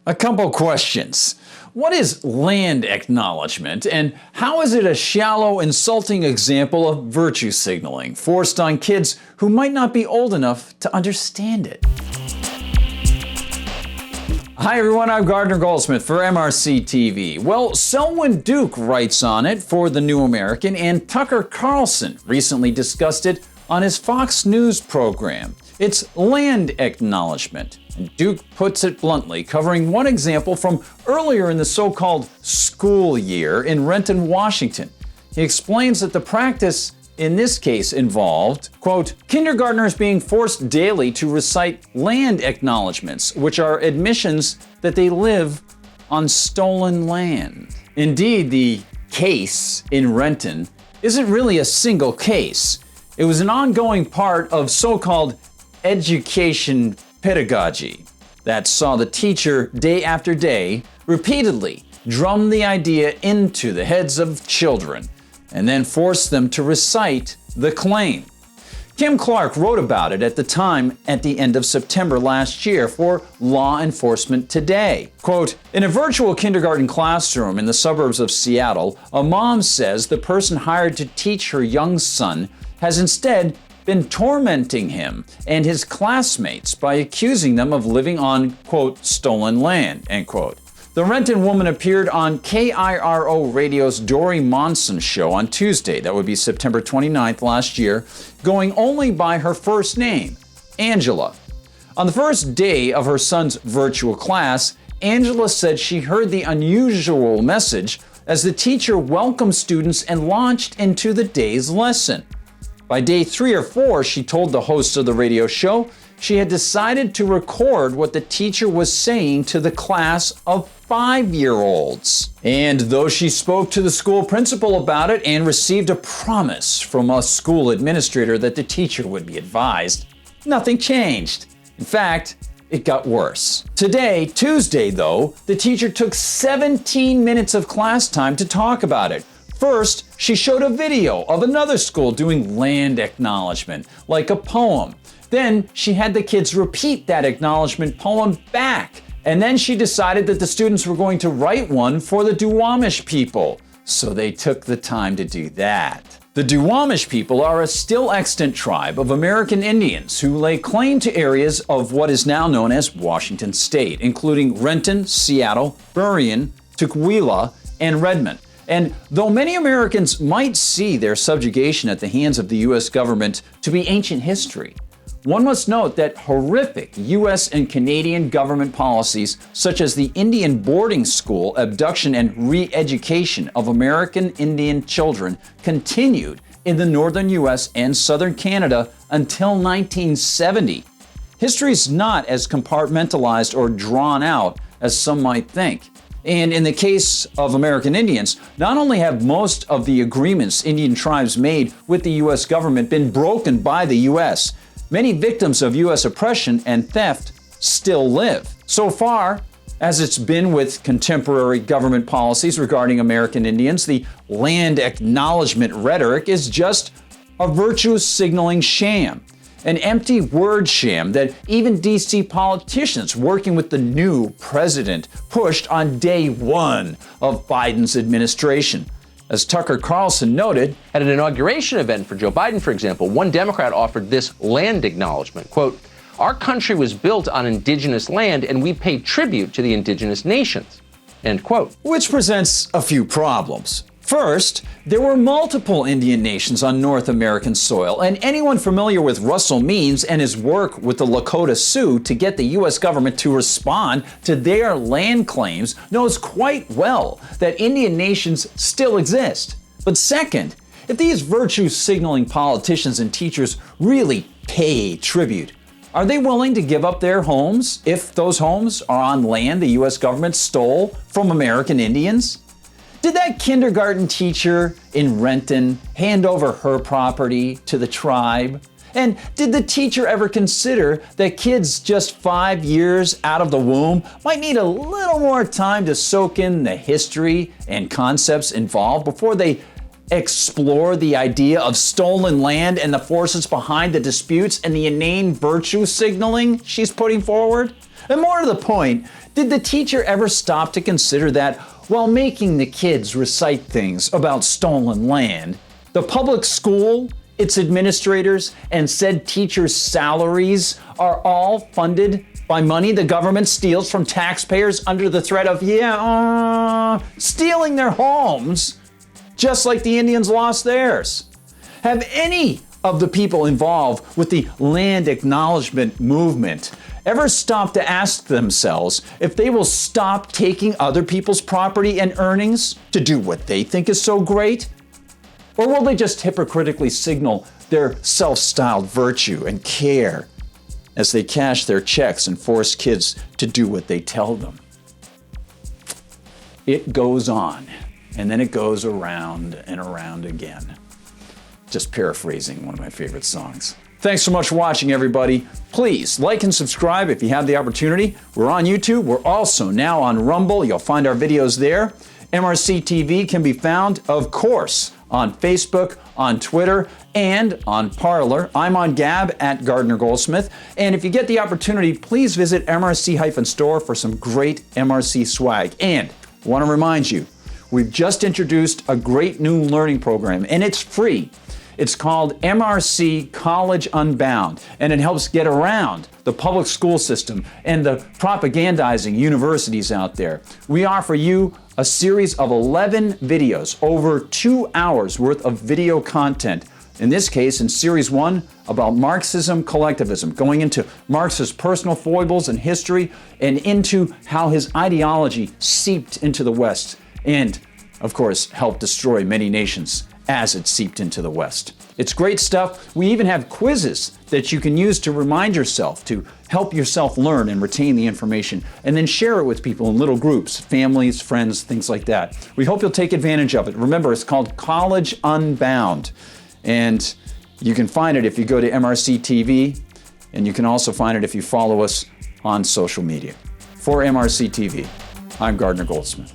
A couple questions. What is land acknowledgement, and how is it a shallow, insulting example of virtue signaling forced on kids who might not be old enough to understand it? Hi everyone, I'm Gardner Goldsmith for MRC-TV. Well, Selwyn Duke writes on it for The New American, and Tucker Carlson recently discussed it on his Fox News program. It's land acknowledgement. And Duke puts it bluntly, covering one example from earlier in the so-called school year in Renton, Washington. He explains that the practice in this case involved, quote, kindergartners being forced daily to recite land acknowledgements, which are admissions that they live on stolen land. Indeed, the case in Renton isn't really a single case. It was an ongoing part of so-called education pedagogy that saw the teacher day after day repeatedly drum the idea into the heads of children and then force them to recite the claim. Kim Clark wrote about it at the time at the end of September last year for Law Enforcement Today. Quote, in a virtual kindergarten classroom in the suburbs of Seattle, a mom says the person hired to teach her young son has instead been tormenting him and his classmates by accusing them of living on, quote, stolen land, end quote. The Renton woman appeared on KIRO Radio's Dory Monson show on Tuesday, that would be September 29th last year, going only by her first name, Angela. On the first day of her son's virtual class, Angela said she heard the unusual message as the teacher welcomed students and launched into the day's lesson. By day 3 or 4, she told the host of the radio show she had decided to record what the teacher was saying to the class of 5-year-olds. And though she spoke to the school principal about it and received a promise from a school administrator that the teacher would be advised, nothing changed. In fact, it got worse. Today, Tuesday though, the teacher took 17 minutes of class time to talk about it. First, she showed a video of another school doing land acknowledgement, like a poem. Then she had the kids repeat that acknowledgement poem back. And then she decided that the students were going to write one for the Duwamish people. So they took the time to do that. The Duwamish people are a still extant tribe of American Indians who lay claim to areas of what is now known as Washington State, including Renton, Seattle, Burien, Tukwila, and Redmond. And though many Americans might see their subjugation at the hands of the U.S. government to be ancient history, one must note that horrific U.S. and Canadian government policies, such as the Indian boarding school abduction and re-education of American Indian children, continued in the northern U.S. and southern Canada until 1970. History is not as compartmentalized or drawn out as some might think. And in the case of American Indians, not only have most of the agreements Indian tribes made with the U.S. government been broken by the U.S., many victims of U.S. oppression and theft still live. So far, as it's been with contemporary government policies regarding American Indians, the land acknowledgement rhetoric is just a virtue signaling sham. An empty word sham that even DC politicians working with the new president pushed on day 1 of Biden's administration. As Tucker Carlson noted, at an inauguration event for Joe Biden, for example, one Democrat offered this land acknowledgement, quote, our country was built on indigenous land and we pay tribute to the indigenous nations, end quote. Which presents a few problems. First, there were multiple Indian nations on North American soil, and anyone familiar with Russell Means and his work with the Lakota Sioux to get the U.S. government to respond to their land claims knows quite well that Indian nations still exist. But second, if these virtue-signaling politicians and teachers really pay tribute, are they willing to give up their homes if those homes are on land the U.S. government stole from American Indians? Did that kindergarten teacher in Renton hand over her property to the tribe? And did the teacher ever consider that kids just 5 years out of the womb might need a little more time to soak in the history and concepts involved before they explore the idea of stolen land and the forces behind the disputes and the inane virtue signaling she's putting forward? And more to the point, Did the teacher ever stop to consider that while making the kids recite things about stolen land, the public school, its administrators, and said teachers' salaries are all funded by money the government steals from taxpayers under the threat of, stealing their homes, just like the Indians lost theirs? Have any of the people involved with the land acknowledgement movement ever stop to ask themselves if they will stop taking other people's property and earnings to do what they think is so great? Or will they just hypocritically signal their self-styled virtue and care as they cash their checks and force kids to do what they tell them? It goes on, and then it goes around and around again. Just paraphrasing one of my favorite songs. Thanks so much for watching, everybody. Please like and subscribe if you have the opportunity. We're on YouTube. We're also now on Rumble. You'll find our videos there. MRC TV can be found, of course, on Facebook, on Twitter, and on Parler. I'm on Gab at Gardner Goldsmith. And if you get the opportunity, please visit MRC-Store for some great MRC swag. And I want to remind you, we've just introduced a great new learning program, and it's free. It's called MRC College Unbound, and it helps get around the public school system and the propagandizing universities out there. We offer you a series of 11 videos, over 2 hours worth of video content. In this case, in Series 1, about Marxism, collectivism, going into Marx's personal foibles and history and into how his ideology seeped into the West and, of course, helped destroy many nations as it seeped into the West. It's great stuff. We even have quizzes that you can use to remind yourself, to help yourself learn and retain the information, and then share it with people in little groups, families, friends, things like that. We hope you'll take advantage of it. Remember, it's called College Unbound, and you can find it if you go to MRC TV, and you can also find it if you follow us on social media. For MRC TV, I'm Gardner Goldsmith.